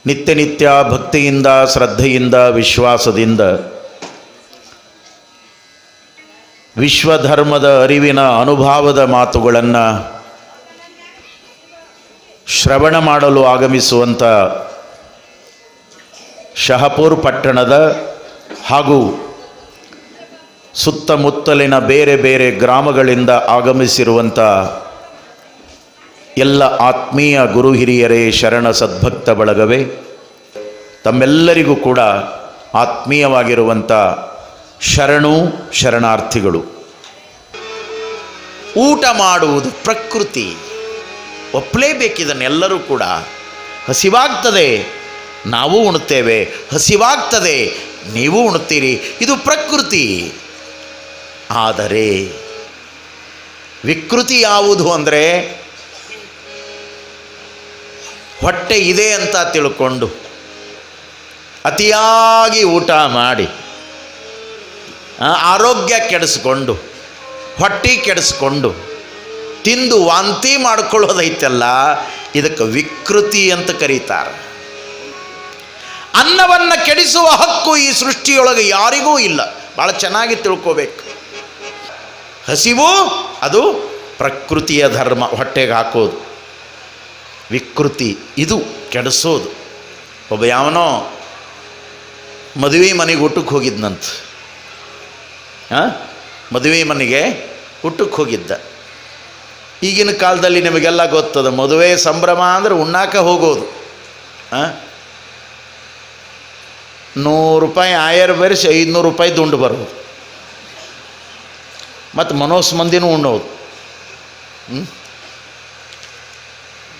ನಿತ್ಯ ನಿತ್ಯ ಭಕ್ತಿಯಿಂದ, ಶ್ರದ್ಧೆಯಿಂದ, ವಿಶ್ವಾಸದಿಂದ ವಿಶ್ವಧರ್ಮದ ಅರಿವಿನ ಅನುಭವದ ಮಾತುಗಳನ್ನು ಶ್ರವಣ ಮಾಡಲು ಆಗಮಿಸುವಂಥ ಶಹಪುರ ಪಟ್ಟಣದ ಹಾಗೂ ಸುತ್ತಮುತ್ತಲಿನ ಬೇರೆ ಬೇರೆ ಗ್ರಾಮಗಳಿಂದ ಆಗಮಿಸಿರುವಂಥ ಎಲ್ಲ ಆತ್ಮೀಯ ಗುರು ಹಿರಿಯರೇ, ಶರಣ ಸದ್ಭಕ್ತ ಬಳಗವೇ, ತಮ್ಮೆಲ್ಲರಿಗೂ ಕೂಡ ಆತ್ಮೀಯವಾಗಿರುವಂಥ ಶರಣಾರ್ಥಿಗಳು. ಊಟ ಮಾಡುವುದು ಪ್ರಕೃತಿ, ಒಪ್ಪಲೇಬೇಕಿದನ್ನೆಲ್ಲರೂ ಕೂಡ. ಹಸಿವಾಗ್ತದೆ, ನಾವು ಉಣ್ತೇವೆ, ಹಸಿವಾಗ್ತದೆ, ನೀವು ಉಣ್ತೀರಿ, ಇದು ಪ್ರಕೃತಿ. ಆದರೆ ವಿಕೃತಿ ಯಾವುದು ಅಂದರೆ, ಹೊಟ್ಟೆ ಇದೆ ಅಂತ ತಿಳ್ಕೊಂಡು ಅತಿಯಾಗಿ ಊಟ ಮಾಡಿ ಆರೋಗ್ಯ ಕೆಡಿಸ್ಕೊಂಡು, ಹೊಟ್ಟೆ ಕೆಡಿಸ್ಕೊಂಡು, ತಿಂದು ವಾಂತಿ ಮಾಡ್ಕೊಳ್ಳೋದೈತಲ್ಲ, ಇದಕ್ಕೆ ವಿಕೃತಿ ಅಂತ ಕರೀತಾರೆ. ಅನ್ನವನ್ನು ಕೆಡಿಸುವ ಹಕ್ಕು ಈ ಸೃಷ್ಟಿಯೊಳಗೆ ಯಾರಿಗೂ ಇಲ್ಲ. ಭಾಳ ಚೆನ್ನಾಗಿ ತಿಳ್ಕೋಬೇಕು. ಹಸಿವು ಅದು ಪ್ರಕೃತಿಯ ಧರ್ಮ, ಹೊಟ್ಟೆಗೆ ಹಾಕೋದು. ವಿಕೃತಿ ಇದು ಕೆಡಿಸೋದು. ಒಬ್ಬ ಯಾವನೋ ಮದುವೆ ಮನೆಗೆ ಊಟಕ್ಕೆ ಹೋಗಿದ್ನಂತ. ಮದುವೆ ಮನೆಗೆ ಊಟಕ್ಕೆ ಹೋಗಿದ್ದ. ಈಗಿನ ಕಾಲದಲ್ಲಿ ನಿಮಗೆಲ್ಲ ಗೊತ್ತದ, ಮದುವೆ ಸಂಭ್ರಮ ಅಂದರೆ ಉಣ್ಣಾಕ ಹೋಗೋದು. 100 ರೂಪಾಯಿ ಆಯರ್ ಬೆರೆಸಿ 500 ರೂಪಾಯಿ ದುಂಡು ಬರೋದು, ಮತ್ತು ಮನೋಸ್ ಮಂದಿನೂ ಉಣ್ಣೋದು.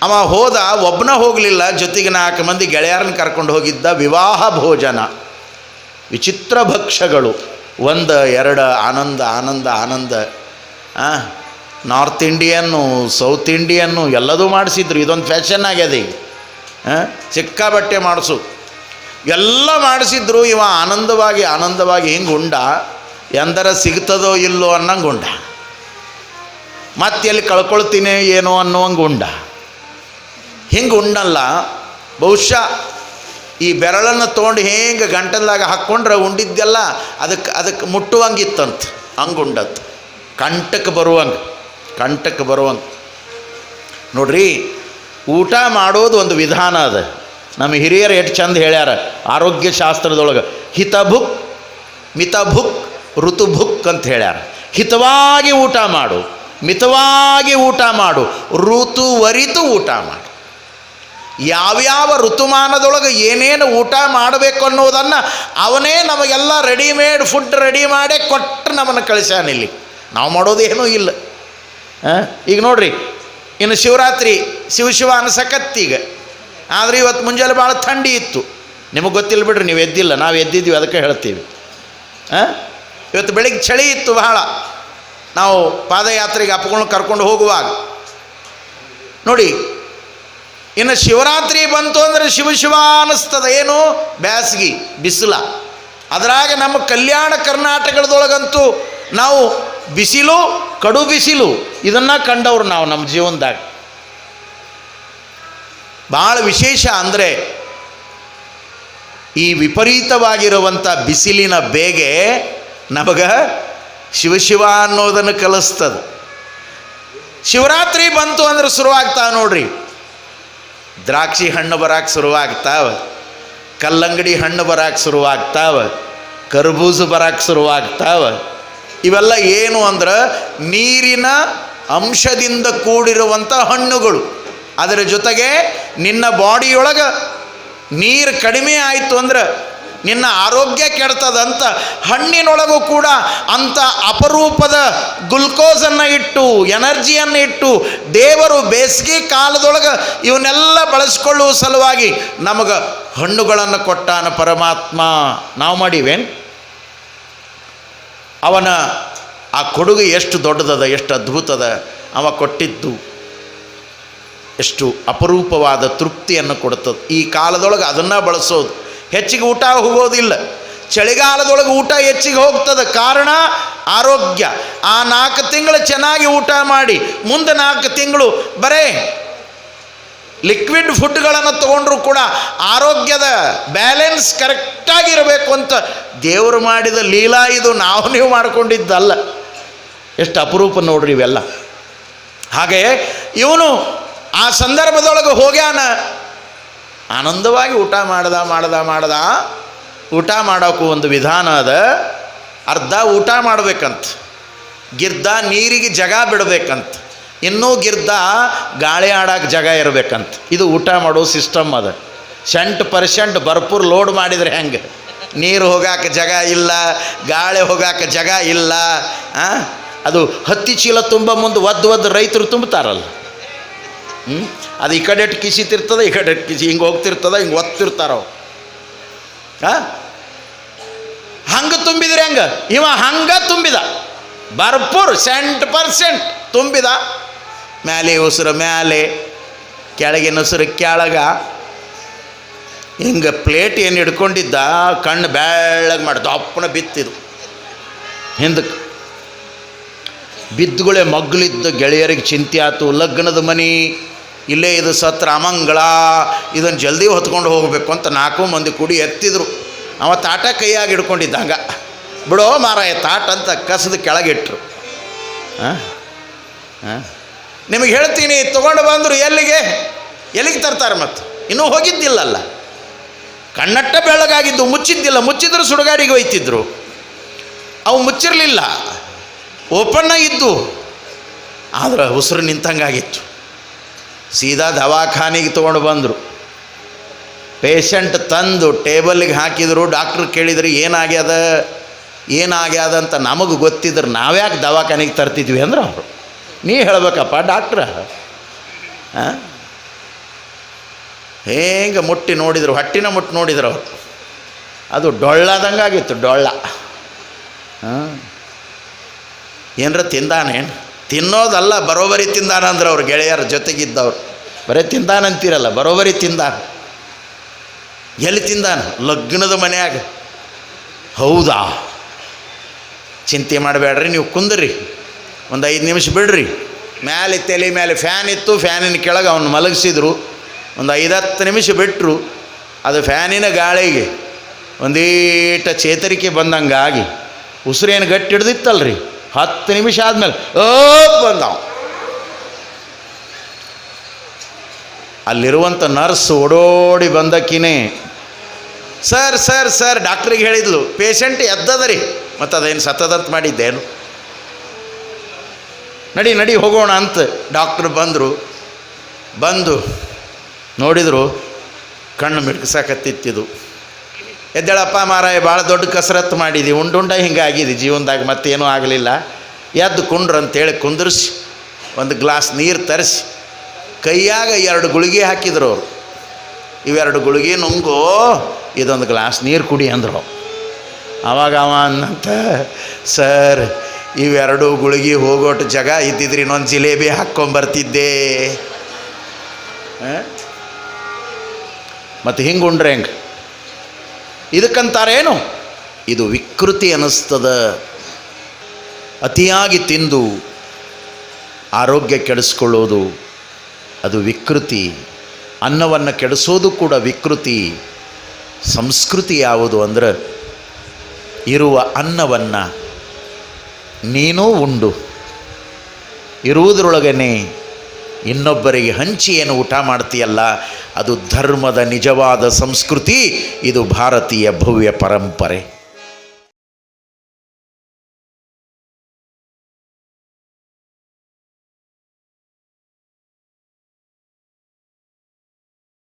ಅವ ಹೋದ, ಒಬ್ಬನ ಹೋಗಲಿಲ್ಲ, ಜೊತೆಗೆ 4 ಮಂದಿ ಗೆಳೆಯರನ್ನ ಕರ್ಕೊಂಡು ಹೋಗಿದ್ದ. ವಿವಾಹ ಭೋಜನ, ವಿಚಿತ್ರ ಭಕ್ಷ್ಯಗಳು, 1 2 ಆನಂದ ಆನಂದ ಆನಂದ. ನಾರ್ತ್ ಇಂಡಿಯನ್ನು, ಸೌತ್ ಇಂಡಿಯನ್ನು ಎಲ್ಲದೂ ಮಾಡಿಸಿದ್ರು. ಇದೊಂದು ಫ್ಯಾಷನ್ ಆಗ್ಯದ ಈಗ. ಸಿಕ್ಕಾಬಟ್ಟೆ ಮಾಡಿಸು ಎಲ್ಲ ಮಾಡಿಸಿದ್ರು. ಇವ ಆನಂದವಾಗಿ ಆನಂದವಾಗಿ ಹಿಂಗೆ ಉಂಡ, ಎಂದರ ಸಿಗ್ತದೋ ಇಲ್ಲೋ ಅನ್ನಂಗೆ ಉಂಡ, ಮತ್ತೆ ಎಲ್ಲಿ ಕಳ್ಕೊಳ್ತೀನಿ ಏನೋ ಅನ್ನೋಂಗೆ ಉಂಡ. ಹಿಂಗೆ ಉಂಡಲ್ಲ, ಬಹುಶಃ ಈ ಬೆರಳನ್ನು ತೊಗೊಂಡು ಹೇಗೆ ಗಂಟಲ್ದಾಗ ಹಾಕ್ಕೊಂಡ್ರೆ ಉಂಡಿದ್ದೆಲ್ಲ ಅದಕ್ಕೆ ಮುಟ್ಟುವಂಗಿತ್ತಂತ, ಹಂಗೆ ಉಂಡತ್ತು. ಕಂಟಕ್ಕೆ ಬರುವಂಗೆ ನೋಡ್ರಿ. ಊಟ ಮಾಡೋದು ಒಂದು ವಿಧಾನ ಅದ. ನಮ್ಮ ಹಿರಿಯರು ಎಷ್ಟು ಚಂದ ಹೇಳ್ಯಾರ ಆರೋಗ್ಯ ಶಾಸ್ತ್ರದೊಳಗೆ. ಹಿತಭುಕ್, ಮಿತಭುಕ್, ಋತುಭುಕ್ ಅಂತ ಹೇಳ್ಯಾರ. ಹಿತವಾಗಿ ಊಟ ಮಾಡು, ಮಿತವಾಗಿ ಊಟ ಮಾಡು, ಋತುವರಿತು ಊಟ ಮಾಡು. ಯಾವ್ಯಾವ ಋತುಮಾನದೊಳಗೆ ಏನೇನು ಊಟ ಮಾಡಬೇಕು ಅನ್ನೋದನ್ನು ಅವನೇ ನಮಗೆಲ್ಲ ರೆಡಿಮೇಡ್ ಫುಡ್ ರೆಡಿ ಮಾಡೇ ಕೊಟ್ಟು ನಮ್ಮನ್ನು ಕಳಿಸ್ಯಾನಿಲ್ಲಿ. ನಾವು ಮಾಡೋದು ಏನೂ ಇಲ್ಲ. ಈಗ ನೋಡ್ರಿ, ಇನ್ನು ಶಿವರಾತ್ರಿ ಶಿವ ಅನ್ಸಕತ್ತೀಗ. ಆದರೆ ಇವತ್ತು ಮುಂಜಾನೆ ಭಾಳ ಥಂಡಿ ಇತ್ತು. ನಿಮಗೆ ಗೊತ್ತಿಲ್ಲ ಬಿಡ್ರಿ, ನೀವು ಎದ್ದಿಲ್ಲ, ನಾವು ಎದ್ದಿದ್ವಿ, ಅದಕ್ಕೆ ಹೇಳ್ತೀವಿ. ಇವತ್ತು ಬೆಳಿಗ್ಗೆ ಚಳಿ ಇತ್ತು ಭಾಳ. ನಾವು ಪಾದಯಾತ್ರೆಗೆ ಅಪ್ಪಗಳನ್ನ ಕರ್ಕೊಂಡು ಹೋಗುವಾಗ ನೋಡಿ, ಇನ್ನು ಶಿವರಾತ್ರಿ ಬಂತು ಅಂದರೆ ಶಿವ ಅನ್ನಿಸ್ತದೆ. ಏನು ಬ್ಯಾಸ್ಗಿ ಬಿಸಿಲ. ಅದರಾಗ ನಮ್ಮ ಕಲ್ಯಾಣ ಕರ್ನಾಟಕದೊಳಗಂತೂ ನಾವು ಬಿಸಿಲು, ಕಡು ಬಿಸಿಲು ಇದನ್ನು ಕಂಡವ್ರು ನಾವು ನಮ್ಮ ಜೀವನದಾಗ. ಭಾಳ ವಿಶೇಷ ಅಂದರೆ ಈ ವಿಪರೀತವಾಗಿರುವಂಥ ಬಿಸಿಲಿನ ಬೇಗೆ ನಮಗೆ ಶಿವ ಅನ್ನೋದನ್ನು ಕಲಿಸ್ತದೆ. ಶಿವರಾತ್ರಿ ಬಂತು ಅಂದ್ರೆ ಶುರುವಾಗ್ತಾವೆ ನೋಡ್ರಿ. ದ್ರಾಕ್ಷಿ ಹಣ್ಣು ಬರೋಕ್ಕೆ ಶುರುವಾಗ್ತಾವೆ, ಕಲ್ಲಂಗಡಿ ಹಣ್ಣು ಬರೋಕ್ಕೆ ಶುರುವಾಗ್ತಾವೆ, ಕರ್ಬೂಜ ಬರೋಕ್ಕೆ ಶುರುವಾಗ್ತಾವೆ. ಇವೆಲ್ಲ ಏನು ಅಂದ್ರೆ ನೀರಿನ ಅಂಶದಿಂದ ಕೂಡಿರುವಂಥ ಹಣ್ಣುಗಳು. ಅದರ ಜೊತೆಗೆ ನಿನ್ನ ಬಾಡಿಯೊಳಗೆ ನೀರು ಕಡಿಮೆ ಆಯಿತು ಅಂದ್ರೆ ನಿನ್ನ ಆರೋಗ್ಯ ಕೆಡ್ತದಂತ ಹಣ್ಣಿನೊಳಗೂ ಕೂಡ ಅಂಥ ಅಪರೂಪದ ಗ್ಲುಕೋಸನ್ನು ಇಟ್ಟು, ಎನರ್ಜಿಯನ್ನು ಇಟ್ಟು ದೇವರು ಬೇಸಿಗೆ ಕಾಲದೊಳಗೆ ಇವನ್ನೆಲ್ಲ ಬಳಸ್ಕೊಳ್ಳುವ ಸಲುವಾಗಿ ನಮಗೆ ಹಣ್ಣುಗಳನ್ನು ಕೊಟ್ಟಾನ ಪರಮಾತ್ಮ. ನಾವು ಮಾಡಿವೇನು? ಅವನ ಆ ಕೊಡುಗೆ ಎಷ್ಟು ದೊಡ್ಡದದ, ಎಷ್ಟು ಅದ್ಭುತದ. ಅವ ಕೊಟ್ಟಿದ್ದು ಎಷ್ಟು ಅಪರೂಪವಾದ ತೃಪ್ತಿಯನ್ನು ಕೊಡ್ತದೆ. ಈ ಕಾಲದೊಳಗೆ ಅದನ್ನು ಬಳಸೋದು. ಹೆಚ್ಚಿಗೆ ಊಟ ಹೋಗೋದಿಲ್ಲ. ಚಳಿಗಾಲದೊಳಗೆ ಊಟ ಹೆಚ್ಚಿಗೆ ಹೋಗ್ತದೆ. ಕಾರಣ ಆರೋಗ್ಯ. ಆ 4 ತಿಂಗಳು ಚೆನ್ನಾಗಿ ಊಟ ಮಾಡಿ ಮುಂದೆ 4 ತಿಂಗಳು ಬರೇ ಲಿಕ್ವಿಡ್ ಫುಡ್ಗಳನ್ನು ತೊಗೊಂಡ್ರೂ ಕೂಡ ಆರೋಗ್ಯದ ಬ್ಯಾಲೆನ್ಸ್ ಕರೆಕ್ಟಾಗಿರಬೇಕು ಅಂತ ದೇವರು ಮಾಡಿದ ಲೀಲಾ ಇದು, ನಾವು ನೀವು ಮಾಡಿಕೊಂಡಿದ್ದಲ್ಲ. ಎಷ್ಟು ಅಪರೂಪ ನೋಡ್ರಿ ಇವೆಲ್ಲ. ಹಾಗೆ ಇವನು ಆ ಸಂದರ್ಭದೊಳಗೆ ಹೋಗ್ಯಾನ, ಆನಂದವಾಗಿ ಊಟ ಮಾಡ್ದ. ಊಟ ಮಾಡೋಕ್ಕೂ ಒಂದು ವಿಧಾನ ಅದ. ಅರ್ಧ ಊಟ ಮಾಡಬೇಕಂತ, ಗಿರ್ದ ನೀರಿಗೆ ಜಗ ಬಿಡಬೇಕಂತ, ಇನ್ನೂ ಗಿರ್ದ ಗಾಳಿ ಆಡೋಕೆ ಜಗ ಇರಬೇಕಂತ. ಇದು ಊಟ ಮಾಡೋ ಸಿಸ್ಟಮ್ ಅದ. 100% ಭರ್ಪೂರ್ ಲೋಡ್ ಮಾಡಿದರೆ ಹೆಂಗೆ? ನೀರು ಹೋಗಾಕ ಜಗ ಇಲ್ಲ, ಗಾಳಿ ಹೋಗಾಕ ಜಗ ಇಲ್ಲ. ಅದು 10 ಚೀಲ ತುಂಬ ಮುಂದೆ ಒದ್ದು ರೈತರು ತುಂಬ್ತಾರಲ್ಲ, ಅದು ಈ ಕಡೆ ಕಿಸಿತಿರ್ತದೆ, ಈ ಕಡೆ ಕಿಸಿ ಹಿಂಗೆ ಹೋಗ್ತಿರ್ತದೆ, ಹಿಂಗೆ ಒತ್ತಿರ್ತಾರವು. ಹಂಗೆ ತುಂಬಿದ್ರೆ ಹೆಂಗೆ? ಇವ ಹಂಗೆ ತುಂಬಿದ, ಭರ್ಪೂರ್ 100% ತುಂಬಿದ. ಮ್ಯಾಲೆ ಉಸಿರು ಮ್ಯಾಲೆ, ಕೆಳಗಿನ ಉಸಿರು ಕೆಳಗ. ಹಿಂಗೆ ಪ್ಲೇಟ್ ಏನು ಹಿಡ್ಕೊಂಡಿದ್ದ, ಕಣ್ಣು ಬೆಳ್ಳಗೆ ಮಾಡಿ ದಪ್ಪನ ಬಿತ್ತಿದು. ಹಿಂದಕ್ಕೆ ಬಿದ್ದುಗಳೇ ಮಗ್ಲಿದ್ದ. ಗೆಳೆಯರಿಗೆ ಚಿಂತೆ ಆಯ್ತು, ಲಗ್ನದ ಮನೆ ಇಲ್ಲೇ ಇದು ಸತ್ರ ಅಮಂಗಳ, ಇದನ್ನು ಜಲ್ದಿ ಹೊತ್ಕೊಂಡು ಹೋಗಬೇಕು ಅಂತ 4 ಮಂದಿ ಕೂಡಿ ಎತ್ತಿದ್ರು. ಅವ ತಾಟ ಕೈಯಾಗಿ ಹಿಡ್ಕೊಂಡಿದ್ದಂಗ, ಬಿಡೋ ಮಾರಾಯ ತಾಟ ಅಂತ ಕಸದ ಕೆಳಗಿಟ್ರು. ನಿಮಗೆ ಹೇಳ್ತೀನಿ, ತೊಗೊಂಡು ಬಂದರು. ಎಲ್ಲಿಗೆ ತರ್ತಾರೆ? ಮತ್ತು ಇನ್ನೂ ಹೋಗಿದ್ದಿಲ್ಲಲ್ಲ, ಕಣ್ಣಟ್ಟ ಬೆಳಗಾಗಿದ್ದು, ಮುಚ್ಚಿದ್ದಿಲ್ಲ. ಮುಚ್ಚಿದ್ರೆ ಸುಡುಗಾಡಿಗೆ ಒಯ್ತಿದ್ರು. ಅವು ಮುಚ್ಚಿರಲಿಲ್ಲ, ಓಪನ್ನಾಗಿದ್ದು. ಆದ್ರೆ ಉಸಿರು ನಿಂತಂಗಾಗಿತ್ತು. ಸೀದಾ ದವಾಖಾನೆಗೆ ತೊಗೊಂಡು ಬಂದರು. ಪೇಷಂಟ್ ತಂದು ಟೇಬಲ್ಲಿಗೆ ಹಾಕಿದರು. ಡಾಕ್ಟ್ರು ಕೇಳಿದ್ರು, ಏನಾಗ್ಯದ ಅಂತ. ನಮಗೆ ಗೊತ್ತಿದ್ರೆ ನಾವ್ಯಾಕೆ ದವಾಖಾನೆಗೆ ತರ್ತಿದ್ವಿ ಅಂದ್ರೆ ಅವರು, ನೀ ಹೇಳಬೇಕಪ್ಪ ಡಾಕ್ಟ್ರ. ಹೇಗೆ ಮುಟ್ಟಿ ನೋಡಿದ್ರು, ಹೊಟ್ಟಿನ ಮುಟ್ಟಿ ನೋಡಿದ್ರು ಅವರು. ಅದು ಡೊಳ್ಳದಂಗಾಗಿತ್ತು, ಡೊಳ್ಳ. ಏನರ ತಿಂದಾನೇನು? ತಿನ್ನೋದಲ್ಲ, ಬರೋಬರಿ ತಿಂದಾನ ಅಂದ್ರೆ ಅವ್ರು ಗೆಳೆಯರ ಜೊತೆಗಿದ್ದವ್ರು. ಬರೀ ತಿಂದಾನಂತೀರಲ್ಲ, ಬರೋಬರಿ ತಿಂದಾನ. ಎಲ್ಲಿ ತಿಂದಾನ? ಲಗ್ನದ ಮನೆಯಾಗ. ಹೌದಾ? ಚಿಂತೆ ಮಾಡಬೇಡ್ರಿ, ನೀವು ಕುಂದ್ರಿ, ಒಂದು 5 ನಿಮಿಷ ಬಿಡ್ರಿ. ಮ್ಯಾಲೆ ತಲೆ ಮೇಲೆ ಫ್ಯಾನ್ ಇತ್ತು, ಫ್ಯಾನಿನ ಕೆಳಗೆ ಅವನು ಮಲಗಿಸಿದ್ರು. ಒಂದು 5-10 ನಿಮಿಷ ಬಿಟ್ಟರು. ಅದು ಫ್ಯಾನಿನ ಗಾಳಿಗೆ ಒಂದೀಟ ಚೇತರಿಕೆ ಬಂದಂಗಾಗಿ ಉಸಿರೇನು ಗಟ್ಟಿ ಹಿಡ್ದಿತ್ತಲ್ರಿ. 10 ನಿಮಿಷ ಆದಮೇಲೆ ಬಂದವ. ಅಲ್ಲಿರುವಂಥ ನರ್ಸ್ ಓಡೋಡಿ ಬಂದಕ್ಕಿನೇ, ಸರ್ ಡಾಕ್ಟ್ರಿಗೆ ಹೇಳಿದ್ಲು, ಪೇಷಂಟ್ ಎದ್ದದರಿ. ಮತ್ತು ಅದೇನು ಸತ್ತದಂತ ಮಾಡಿದ್ದೇನು? ನಡಿ ಹೋಗೋಣ ಅಂತ ಡಾಕ್ಟ್ರು ಬಂದು ನೋಡಿದರು. ಕಣ್ಣು ಮಿಡ್ಕಸಾಕತ್ತಿತ್ತಿದು. ಎದ್ದೇಳಪ್ಪ ಮಾರಾಯ, ಭಾಳ ದೊಡ್ಡ ಕಸರತ್ತು ಮಾಡಿದಿ, ಉಂಡುಂಡ ಹಿಂಗೆ ಆಗಿದೆ ಜೀವನದಾಗ, ಮತ್ತೇನೂ ಆಗಲಿಲ್ಲ. ಎದ್ದು ಕುಂಡ್ರು ಅಂತೇಳಿ ಕುಂದ್ರಿಸಿ ಒಂದು ಗ್ಲಾಸ್ ನೀರು ತರಿಸಿ ಕೈಯಾಗ 2 ಗುಳಿಗೆ ಹಾಕಿದ್ರು ಅವರು. ಇವೆರಡು ಗುಳಿಗೆ ನುಂಗು, ಇದೊಂದು ಗ್ಲಾಸ್ ನೀರು ಕುಡಿ ಅಂದರು. ಆವಾಗ ಅವ ಅನ್ನಂತ, ಸರ್ ಇವೆರಡು ಗುಳಿಗೆ ಹೋಗೋಟ್ಟು ಜಾಗ ಇದ್ದಿದ್ರೆ ಇನ್ನೊಂದು ಜಿಲೇಬಿ ಹಾಕ್ಕೊಂಬರ್ತಿದ್ದೆ. ಮತ್ತು ಹಿಂಗೆ ಉಂಡ್ರೆ ಹೆಂಗೆ? ಇದಕ್ಕಂತಾರೇನು? ಇದು ವಿಕೃತಿ ಅನ್ನಿಸ್ತದ. ಅತಿಯಾಗಿ ತಿಂದು ಆರೋಗ್ಯ ಕೆಡಿಸ್ಕೊಳ್ಳೋದು ಅದು ವಿಕೃತಿ. ಅನ್ನವನ್ನು ಕೆಡಿಸೋದು ಕೂಡ ವಿಕೃತಿ. ಸಂಸ್ಕೃತಿ ಯಾವುದು ಅಂದ್ರೆ, ಇರುವ ಅನ್ನವನ್ನು ನೀನೂ ಉಂಡು ಇರುವುದರೊಳಗನೆ ಇನ್ನೊಬ್ಬರಿಗೆ ಹಂಚಿ ಏನು ಊಟ ಮಾಡ್ತೀಯಲ್ಲ, ಅದು ಧರ್ಮದ ನಿಜವಾದ ಸಂಸ್ಕೃತಿ. ಇದು ಭಾರತೀಯ ಭವ್ಯ ಪರಂಪರೆ.